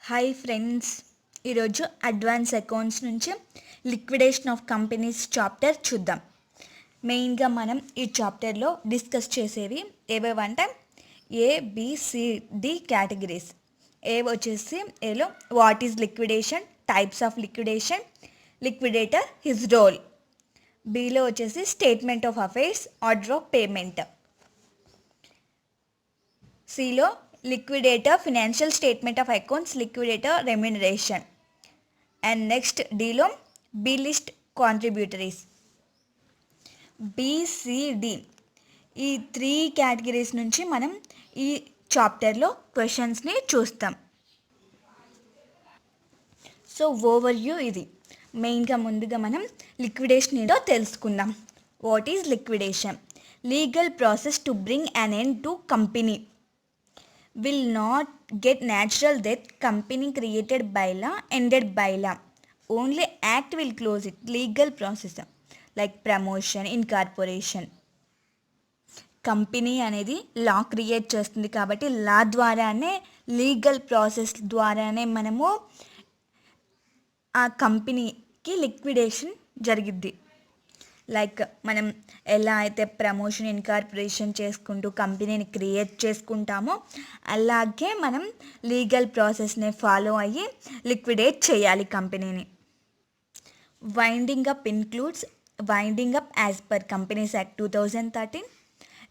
Hi friends, ఈరోజు advance accounts నుంచి liquidation of companies chapter చూద్దాం. మెయిన్గా మనం ఈ చాప్టర్లో డిస్కస్ చేసేవి ఏవేవంటే ఏబిసిడి కేటగిరీస్. ఏ వచ్చేసి ఏలో what is liquidation, types of liquidation, liquidator, his role. బిలో వచ్చేసి statement of affairs, order of payment. సిలో liquidator, financial statement of accounts, liquidator, remuneration. And next D-lo B list contributories. BCD ఈ 3 categories నుంచి మనం ఈ చాప్టర్లో క్వశ్చన్స్ని చూస్తాం. సో ఓవర్వ్యూ ఇది. మెయిన్గా ముందుగా మనం లిక్విడేషన్ ఏంటో తెలుసుకుందాం. What is liquidation? Legal process to bring an end to company. Will not get natural death, company created by law, ended by law. Only act will close it. Legal process like promotion, incorporation. Company అనేది లా create చేస్తుంది కాబట్టి లా ద్వారానే, legal process ద్వారానే మనము ఆ కంపెనీకి liquidation జరిగిద్ది. Like మనం ఎలా అయితే ప్రమోషన్, ఇన్కార్పొరేషన్ చేసుకుంటూ కంపెనీని క్రియేట్ చేసుకుంటామో అలాగే మనం లీగల్ ప్రాసెస్ని ఫాలో అయ్యి లిక్విడేట్ చేయాలి కంపెనీని. Winding up includes winding up as per companies act 2013,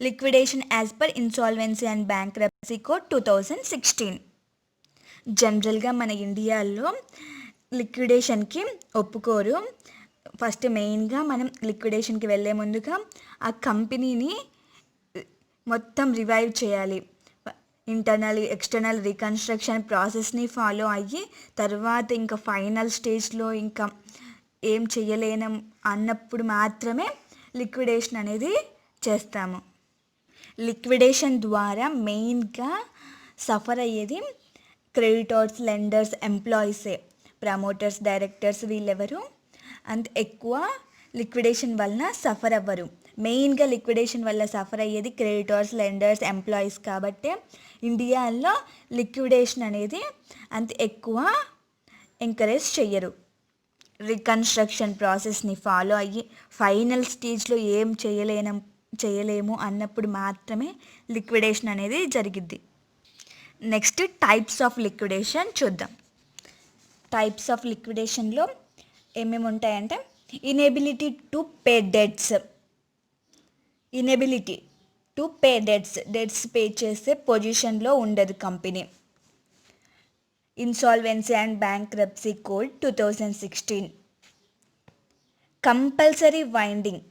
liquidation as per insolvency and bankruptcy code 2016. జనరల్గా మన ఇండియాలో లిక్విడేషన్కి ఒప్పుకోరు. ఫస్ట్ మెయిన్గా మనం లిక్విడేషన్కి వెళ్ళే ముందుగా ఆ కంపెనీని మొత్తం రివైవ్ చేయాలి. ఇంటర్నల్, ఎక్స్టర్నల్ రీకన్స్ట్రక్షన్ ప్రాసెస్ని ఫాలో అయ్యి తర్వాత ఇంకా ఫైనల్ స్టేజ్లో ఇంకా ఏం చేయలేనం అన్నప్పుడు మాత్రమే లిక్విడేషన్ అనేది చేస్తాము. లిక్విడేషన్ ద్వారా మెయిన్గా సఫర్ అయ్యేది క్రెడిటర్స్, లెండర్స్, ఎంప్లాయీసే. ప్రమోటర్స్, డైరెక్టర్స్ వీళ్ళెవరు అంత ఎక్కువ లిక్విడేషన్ వలన సఫర్ అవ్వరు. మెయిన్గా లిక్విడేషన్ వల్ల సఫర్ అయ్యేది క్రెడిటర్స్, లెండర్స్, ఎంప్లాయీస్. కాబట్టి ఇండియాలో లిక్విడేషన్ అనేది అంత ఎక్కువ ఎంకరేజ్ చెయ్యరు. రీకన్స్ట్రక్షన్ ప్రాసెస్ని ఫాలో అయ్యి ఫైనల్ స్టేజ్లో ఏం చేయలేము అన్నప్పుడు మాత్రమే లిక్విడేషన్ అనేది జరిగిద్ది. నెక్స్ట్ టైప్స్ ఆఫ్ లిక్విడేషన్ చూద్దాం. టైప్స్ ఆఫ్ లిక్విడేషన్లో ఏమేమి ఉంటాయంటే inability to pay debts. Inability to pay debts pay చేసే పొజిషన్లో ఉండదు company. Insolvency and bankruptcy code 2016. Compulsory winding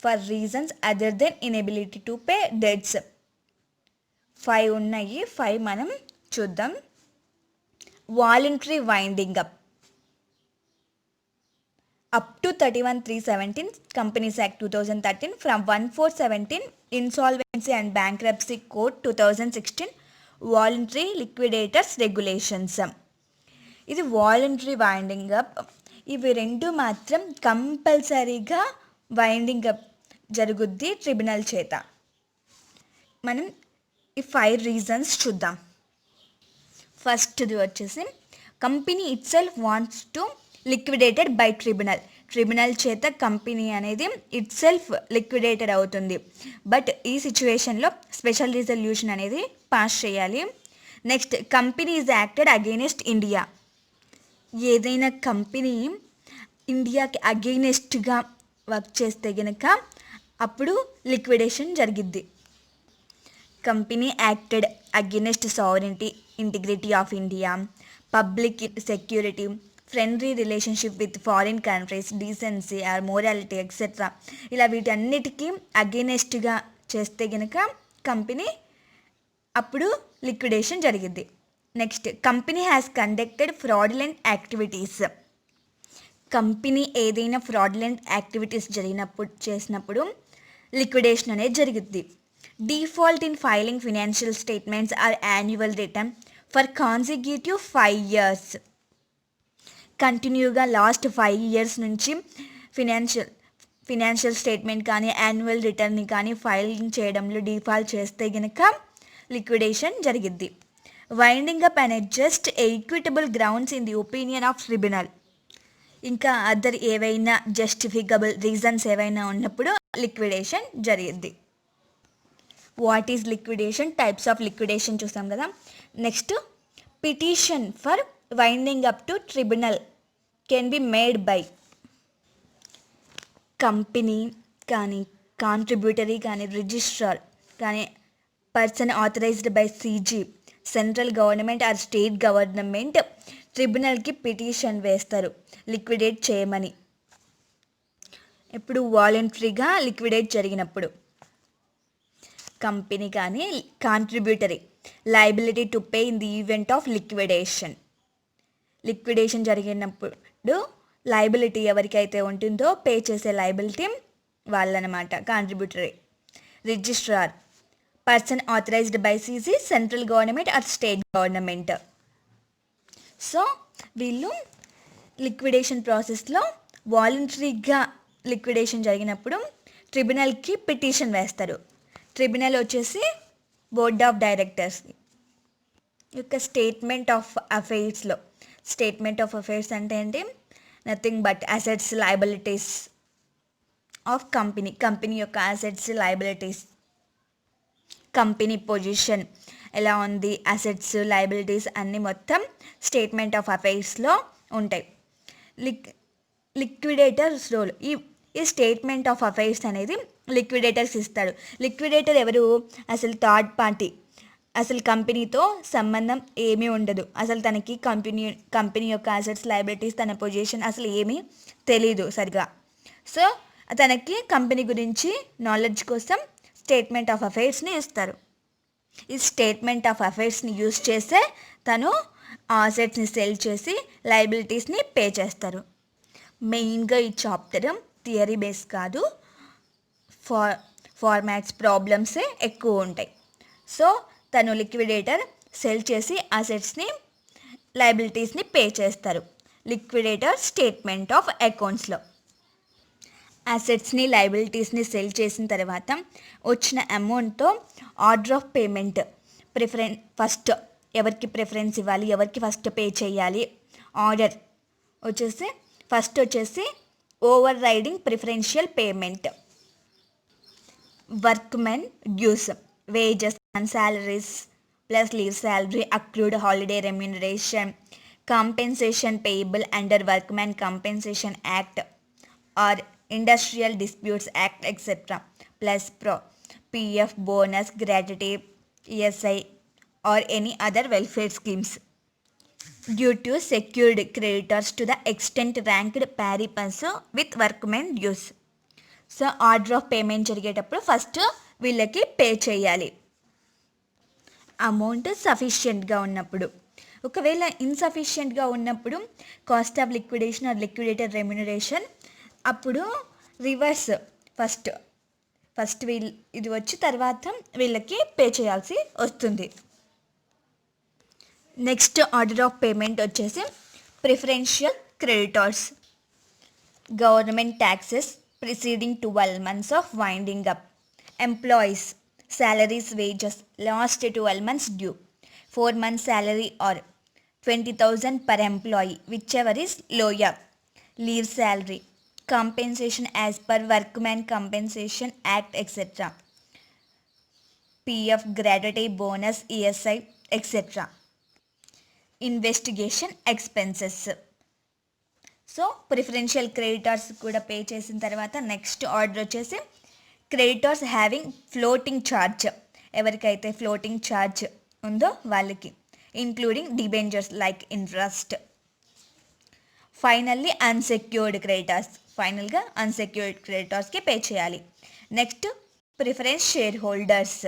for reasons other than inability to pay debts. 5 ఉన్నాయి. 5 మనం చూద్దాం. Voluntary winding up to 31/3/17 Companies Act 2013, from 1/4/17 Insolvency and Bankruptcy Code 2016 Voluntary Liquidators Regulations. ఇది voluntary winding up. ఇవి రెండు మాత్రం కంపల్సరీగా winding up జరుగుద్ది tribunal చేత. మనం ఈ 5 రీజన్స్ చూద్దాం. ఫస్ట్ది వచ్చేసి company itself wants to liquidated by tribunal చేత కంపెనీ అనేది ఇట్ సెల్ఫ్ లిక్విడేటెడ్ అవుతుంది. బట్ ఈ సిచ్యువేషన్లో స్పెషల్ రిజల్యూషన్ అనేది పాస్ చేయాలి. Next company is acted against India. ఏదైనా కంపెనీ ఇండియాకి అగెయినెస్ట్గా వర్క్ చేస్తే గనక అప్పుడు లిక్విడేషన్ జరిగిద్ది. Company acted against sovereignty, integrity of India, public security, friendly relationship with foreign countries, decency or morality etcetera. ఇలా వీటన్నిటికీ అగెయినెస్ట్గా చేస్తే గనక కంపెనీ అప్పుడు లిక్విడేషన్ జరిగిద్ది. Next company has conducted fraudulent activities. Company ఏదైనా ఫ్రాడులెంట్ యాక్టివిటీస్ చేసినప్పుడు లిక్విడేషన్ అనేది జరిగిద్ది. Default in filing financial statements or annual return for consecutive 5 years. కంటిన్యూగా లాస్ట్ 5 years నుంచి ఫినాన్షియల్ స్టేట్మెంట్ కానీ యాన్యువల్ రిటర్న్ని కానీ ఫైలింగ్ చేయడంలో డిఫాల్ట్ చేస్తే గనక లిక్విడేషన్ జరిగిద్ది. Winding up and just equitable grounds in the opinion of tribunal. ఇంకా అదర్ ఏవైనా జస్టిఫికబుల్ రీజన్స్ ఏవైనా ఉన్నప్పుడు లిక్విడేషన్ జరిగింది. What is liquidation, types of liquidation చూసాం కదా. Next, petition for winding up to tribunal can be made by company కానీ, contributory కానీ, registrar కానీ, person authorised by CG, central government or state government ట్రిబ్యునల్కి petition వేస్తారు liquidate చేయమని. ఇప్పుడు వాలంటరీగా లిక్విడేట్ జరిగినప్పుడు. కంపెనీ కానీ, contributory liability to pay in the event of liquidation. Liquidation జరిగినప్పుడు లయబిలిటీ ఎవరికైతే ఉంటుందో పే చేసే లయబిలిటీ వాళ్ళనమాట contributory. Registrar, person authorised by CG, central government or state government. So వీళ్ళు లిక్విడేషన్ ప్రాసెస్లో వాలంటరీగా లిక్విడేషన్ జరిగినప్పుడు ట్రిబ్యునల్కి పిటిషన్ వేస్తారు. ట్రిబ్యునల్ వచ్చేసి బోర్డ్ ఆఫ్ డైరెక్టర్స్ యొక్క స్టేట్మెంట్ ఆఫ్ అఫైర్స్లో. స్టేట్మెంట్ ఆఫ్ అఫైర్స్ అంటే ఏంటి? Nothing but assets, liabilities of company. Company యొక్క అసెట్స్, లయబిలిటీస్, కంపెనీ పొజిషన్ ఎలా ఉంది, అసెట్స్, లయబిలిటీస్ అన్నీ మొత్తం స్టేట్మెంట్ ఆఫ్ అఫైర్స్లో ఉంటాయి. లిక్విడేటర్స్ రోల్. ఈ స్టేట్మెంట్ ఆఫ్ అఫైర్స్ అనేది లిక్విడేటర్స్ ఇస్తాడు. లిక్విడేటర్ ఎవరు? అసలు థర్డ్ పార్టీ, అసలు కంపెనీతో సంబంధం ఏమీ ఉండదు. అసలు తనకి కంపెనీ యొక్క అసెట్స్, లయబిలిటీస్, తన పొజిషన్ అసలు ఏమీ తెలీదు సరిగా. సో తనకి కంపెనీ గురించి నాలెడ్జ్ కోసం స్టేట్మెంట్ ఆఫ్ అఫైర్స్ని ఇస్తారు. ఈ స్టేట్మెంట్ ఆఫ్ అఫైర్స్ని యూజ్ చేసే తను అసెట్స్ని సెల్ చేసి లయబిలిటీస్ని పే చేస్తారు. మెయిన్గా ఈ చాప్టర్ థియరీ బేస్ కాదు, ఫార్మాట్స్ ప్రాబ్లమ్సే ఎక్కువ ఉంటాయి. సో తను లిక్విడేటర్ సెల్ చేసి అసెట్స్ని, లయబిలిటీస్ని పే చేస్తారు. లిక్విడేటర్ స్టేట్మెంట్ ఆఫ్ అకౌంట్స్లో అసెట్స్ని, లయబిలిటీస్ని సెల్ చేసిన తర్వాత వచ్చిన అమౌంట్తో ఆర్డర్ ఆఫ్ పేమెంట్, ఫస్ట్ ఎవరికి ప్రిఫరెన్స్ ఇవ్వాలి, ఎవరికి ఫస్ట్ పే చేయాలి, ఆర్డర్ ఫస్ట్ వచ్చేసి overriding preferential payment, workmen dues, wages and salaries plus leave salary, accrued holiday remuneration, compensation payable under workmen compensation act or industrial disputes act etcetera, plus PF, bonus, gratuity, ESI or any other welfare schemes due to secured creditors to the extent ranked pari passu with workmen dues. So order of payment జరిగేటప్పుడు first వీళ్ళకి pay చేయాలి amount సఫిషియెంట్గా ఉన్నప్పుడు. ఒకవేళ ఇన్సఫిషియెంట్గా ఉన్నప్పుడు cost of liquidation or liquidator remuneration, అప్పుడు reverse first ఇది వచ్చి తర్వాత వీళ్ళకి పే చేయాల్సి వస్తుంది. నెక్స్ట్ ఆర్డర్ ఆఫ్ పేమెంట్ వచ్చేసి preferential creditors, government taxes preceding 12 months of winding up, employees salaries, wages last 12 months due, 4 months salary or 20,000 per employee whichever is lower, leave salary, compensation as per workman compensation act etc., PF, gratuity, bonus, ESI etc., investigation expenses. So preferential creditors కూడా pay చేసిన తర్వాత next order వచ్చేసి creditors having floating charge, ఎవరికైతే floating charge ఉందో వాళ్ళకి, including debentures like interest. Finally unsecured creditors, ఫైనల్గా unsecured క్రెడిటార్స్కి pay చేయాలి. Next preference share holders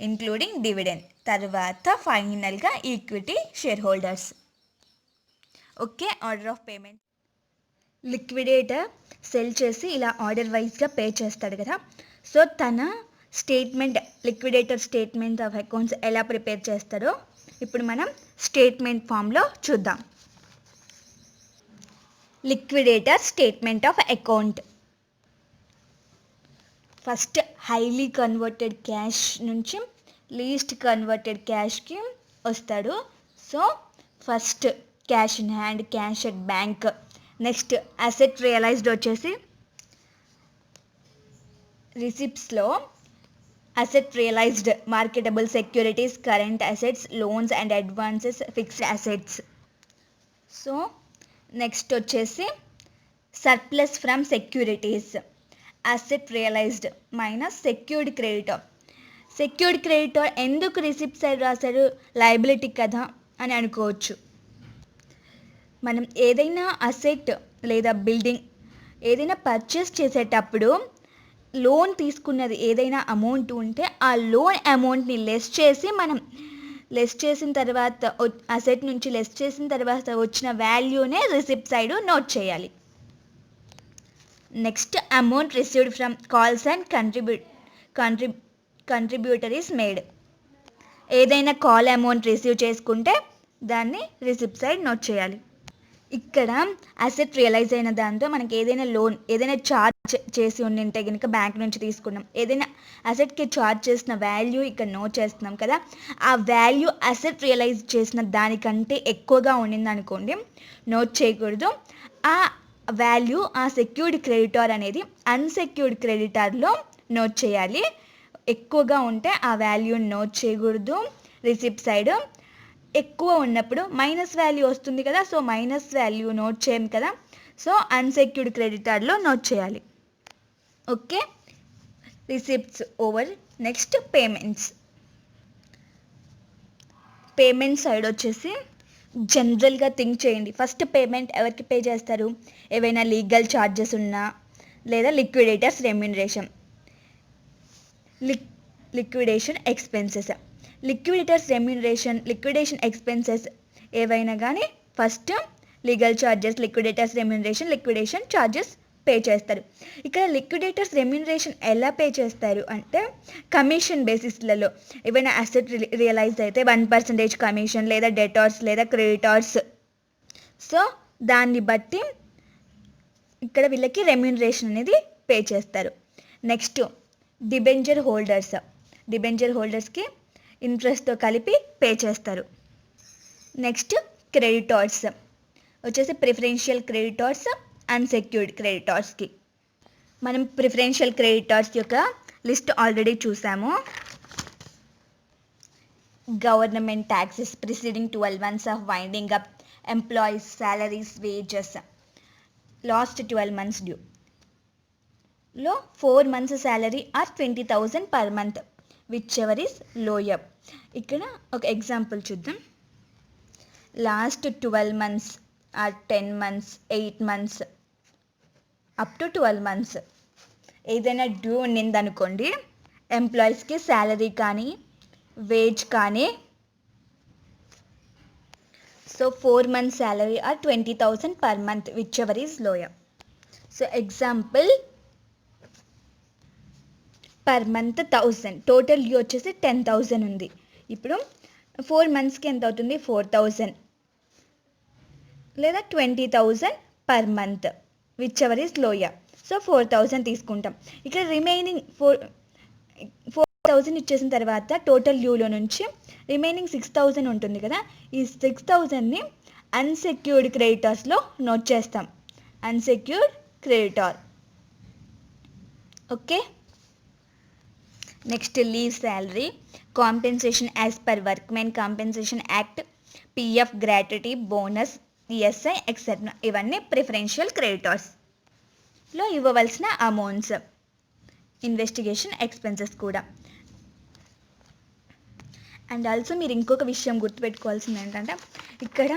including dividend, తర్వాత ఫైనల్గా equity share holders. Okay, order of payment. Liquidator sell చేసి ఇలా ఆర్డర్ వైజ్గా పే చేస్తాడు కదా. సో తన statement, liquidator statement of accounts ఎలా ప్రిపేర్ చేస్తాడో ఇప్పుడు మనం స్టేట్మెంట్ ఫామ్లో చూద్దాం. Liquidator statement of account. First highly converted cash నుంచి లీస్ట్ కన్వర్టెడ్ క్యాష్కి వస్తాడు. So first cash in hand, cash at bank. Next asset realised వచ్చేసి రిసిప్ట్స్లో asset realised marketable securities, current assets, loans and advances, fixed assets. So next వచ్చేసి surplus from securities, asset realised minus secured creditor. Secured creditor ఎందుకు receipt side రాశారు, liability కదా అని అనుకోవచ్చు. మనం ఏదైనా అసెట్ లేదా బిల్డింగ్ ఏదైనా పర్చేస్ చేసేటప్పుడు లోన్ తీసుకున్నది ఏదైనా అమౌంట్ ఉంటే ఆ లోన్ అమౌంట్ని లెస్ చేసిన తర్వాత అసెట్ నుంచి లెస్ చేసిన తర్వాత వచ్చిన వాల్యూనే రిసిప్ట్ సైడ్ నోట్ చేయాలి. Next amount received from calls and contributories made. ఏదైనా కాల్ అమౌంట్ రిసీవ్ చేసుకుంటే దాన్ని రిసిప్ట్ సైడ్ నోట్ చేయాలి. ఇక్కడ అసెట్ రియలైజ్ అయిన దాంతో మనకి ఏదైనా ఛార్జ్ చేసి ఉండింటే కనుక బ్యాంక్ నుంచి తీసుకున్నాం, ఏదైనా అసెట్కి ఛార్జ్ చేసిన వాల్యూ ఇక్కడ నోట్ చేస్తున్నాం కదా, ఆ వాల్యూ అసెట్ రియలైజ్ చేసిన దానికంటే ఎక్కువగా ఉండింది అనుకోండి, నోట్ చేయకూడదు. ఆ వాల్యూ ఆ సెక్యూర్డ్ క్రెడిటార్ అనేది అన్సెక్యూర్డ్ క్రెడిటార్లో నోట్ చేయాలి. ఎక్కువగా ఉంటే ఆ వాల్యూని నోట్ చేయకూడదు రిసిప్ట్ సైడ్. ఎక్కువ ఉన్నప్పుడు మైనస్ వాల్యూ వస్తుంది కదా, సో మైనస్ వాల్యూ నోట్ చేయం కదా, సో అన్సెక్యూర్డ్ క్రెడిటార్లో నోట్ చేయాలి. Okay, receipts over. Next payments side వచ్చేసి జనరల్గా థింక్ చేయండి. ఫస్ట్ పేమెంట్ ఎవరికి పే చేస్తారు, ఏవైనా లీగల్ ఛార్జెస్ ఉన్నా లేదా liquidator's remuneration, liquidation expenses. Liquidation expenses ఏవైనా కానీ first legal charges, liquidator's remuneration, liquidation charges pay చేస్తారు. ఇక్కడ లిక్విడేటర్స్ రెమ్యూనరేషన్ ఎలా పే చేస్తారు అంటే కమిషన్ బేసిస్లలో ఏవైనా అసెట్ రియలైజ్ అయితే 1% కమిషన్ లేదా డెటార్స్ లేదా క్రెడిటార్స్. సో దాన్ని బట్టి ఇక్కడ వీళ్ళకి రెమ్యూనరేషన్ అనేది పే చేస్తారు. నెక్స్ట్ డిబెంచర్ హోల్డర్స్కి ఇంట్రెస్ట్తో కలిపి పే చేస్తారు. నెక్స్ట్ క్రెడిటార్స్ వచ్చేసి ప్రిఫరెన్షియల్ క్రెడిటార్స్, అన్సెక్యూర్డ్ క్రెడిటార్స్కి. మనం ప్రిఫరెన్షియల్ క్రెడిటార్స్ యొక్క లిస్ట్ ఆల్రెడీ చూసాము. Government taxes preceding 12 months of winding up, employees salaries, wages, last 12 months due లో 4 months salary or 20,000 per month, which ever is lower. ఇక్కడ ఒక example చూద్దాం. Last 12 months or 10 months, 8 months up to 12 months ఏదైనా due ఉన్నిందనుకోండి, ఎంప్లాయీస్కి salary కానీ veg కానీ, so 4 months salary or 20,000 per month, which ever is lower. So example, per month 1000, total due వచ్చేసి 10,000 ఉంది. ఇప్పుడు 4 monthsకి ఎంత అవుతుంది, 4,000 లేదా 20,000 per month, which ever is lower. So 4,000 తీసుకుంటాం. ఇక్కడ రిమైనింగ్ 4,000 ఇచ్చేసిన తర్వాత టోటల్ డ్యూలో నుంచి రిమైనింగ్ 6,000 ఉంటుంది కదా, ఈ 6,000ని అన్సెక్యూర్డ్ క్రెడిటార్స్లో నోట్ చేస్తాం. Unsecured creditor. Okay, next leave salary, compensation as per workmen compensation act, PF, gratuity, bonus, ESI etcetera. ఇవన్నీ ప్రిఫరెన్షియల్ క్రెడిటార్స్లో ఇవ్వవలసిన అమౌంట్స్. ఇన్వెస్టిగేషన్ ఎక్స్పెన్సెస్ కూడా. అండ్ ఆల్సో మీరు ఇంకొక విషయం గుర్తుపెట్టుకోవాల్సింది ఏంటంటే, ఇక్కడ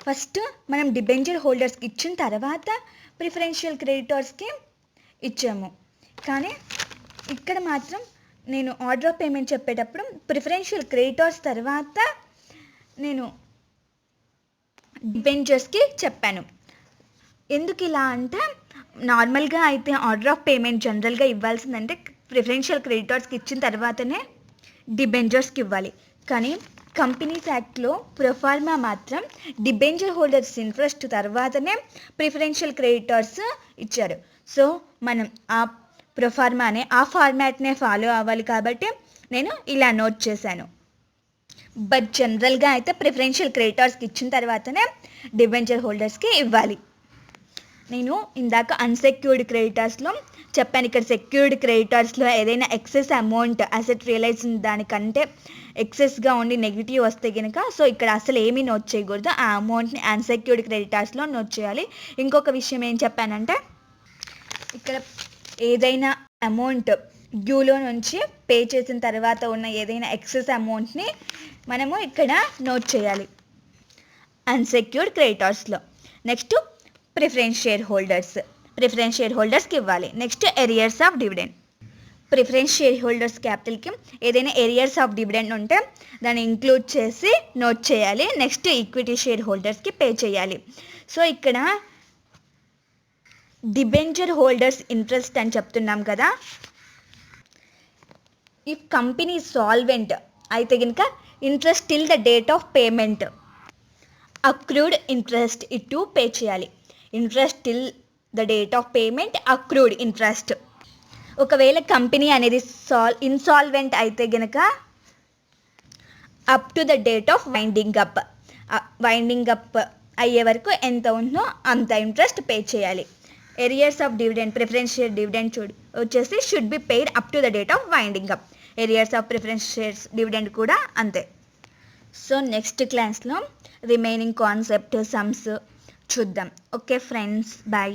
ఫస్ట్ మనం డిబెంచర్ హోల్డర్స్కి ఇచ్చిన తర్వాత ప్రిఫరెన్షియల్ క్రెడిటార్స్కి ఇచ్చాము, కానీ ఇక్కడ మాత్రం నేను ఆర్డర్ ఆఫ్ పేమెంట్ చెప్పేటప్పుడు ప్రిఫరెన్షియల్ క్రెడిటార్స్ తర్వాత నేను డిబెంచర్స్కి చెప్పాను. ఎందుకు ఇలా అంటే, నార్మల్గా అయితే ఆర్డర్ ఆఫ్ పేమెంట్ జనరల్గా ఇవ్వాల్సిందంటే ప్రిఫరెన్షియల్ క్రెడిటార్స్కి ఇచ్చిన తర్వాతనే డిబెంచర్స్కి ఇవ్వాలి. కానీ కంపెనీస్ యాక్ట్లో ప్రొఫార్మా మాత్రం డిబెంచర్ హోల్డర్స్ ఇంట్రెస్ట్ తర్వాతనే ప్రిఫరెన్షియల్ క్రెడిటార్స్ ఇచ్చారు. సో మనం ఆ ప్రొఫార్మానే, ఆ ఫార్మాట్నే ఫాలో అవ్వాలి. కాబట్టి నేను ఇలా నోట్ చేశాను. బట్ జనరల్గా అయితే ప్రిఫరెన్షియల్ క్రెడిటార్స్కి ఇచ్చిన తర్వాతనే డిబెంచర్ హోల్డర్స్కి ఇవ్వాలి. నేను ఇందాక అన్సెక్యూర్డ్ క్రెడిటార్స్లో చెప్పాను. ఇక్కడ సెక్యూర్డ్ క్రెడిటార్స్లో ఏదైనా ఎక్సెస్ అమౌంట్ అసెట్ రియలైజ్ దానికంటే ఎక్సెస్గా ఉండి నెగిటివ్ వస్తే కనుక సో ఇక్కడ అసలు ఏమీ నోట్ చేయకూడదు. ఆ అమౌంట్ని అన్సెక్యూర్డ్ క్రెడిటార్స్లో నోట్ చేయాలి. ఇంకొక విషయం ఏం చెప్పానంటే ఇక్కడ ఏదైనా అమౌంట్ డ్యూలో నుంచి పే చేసిన తర్వాత ఉన్న ఏదైనా ఎక్సెస్ అమౌంట్ని మనము ఇక్కడ నోట్ చేయాలి అన్సెక్యూర్డ్ క్రెడిటార్స్లో. నెక్స్ట్ ప్రిఫరెన్స్ షేర్ హోల్డర్స్కి ఇవ్వాలి. Next arrears of dividend. Preference share holders క్యాపిటల్కి ఏదైనా ఎరియర్స్ ఆఫ్ డివిడెండ్ ఉంటే దాన్ని ఇంక్లూడ్ చేసి నోట్ చేయాలి. నెక్స్ట్ ఈక్విటీ షేర్ హోల్డర్స్కి పే చేయాలి. సో ఇక్కడ డిబెంచర్ హోల్డర్స్ ఇంట్రెస్ట్ అని చెప్తున్నాం కదా. ఇఫ్ కంపెనీ సాల్వెంట్ అయితే కనుక interest till the date of payment accrued interest ఇటు పే చేయాలి. Interest till the date of payment accrued interest. ఒకవేళ కంపెనీ అనేది ఇన్సాల్వెంట్ అయితే కనుక up to the date of winding up అయ్యే వరకు ఎంత ఉందో అంత ఇంట్రెస్ట్ పే చేయాలి. Arrears of dividend preference share dividend వచ్చేసి should be paid up to the date of winding up. Arrears of preference shares dividend కూడా అంతే. సో నెక్స్ట్ క్లాస్లో రిమైనింగ్ కాన్సెప్ట్ సమ్స్ చూద్దాం. Okay friends, bye.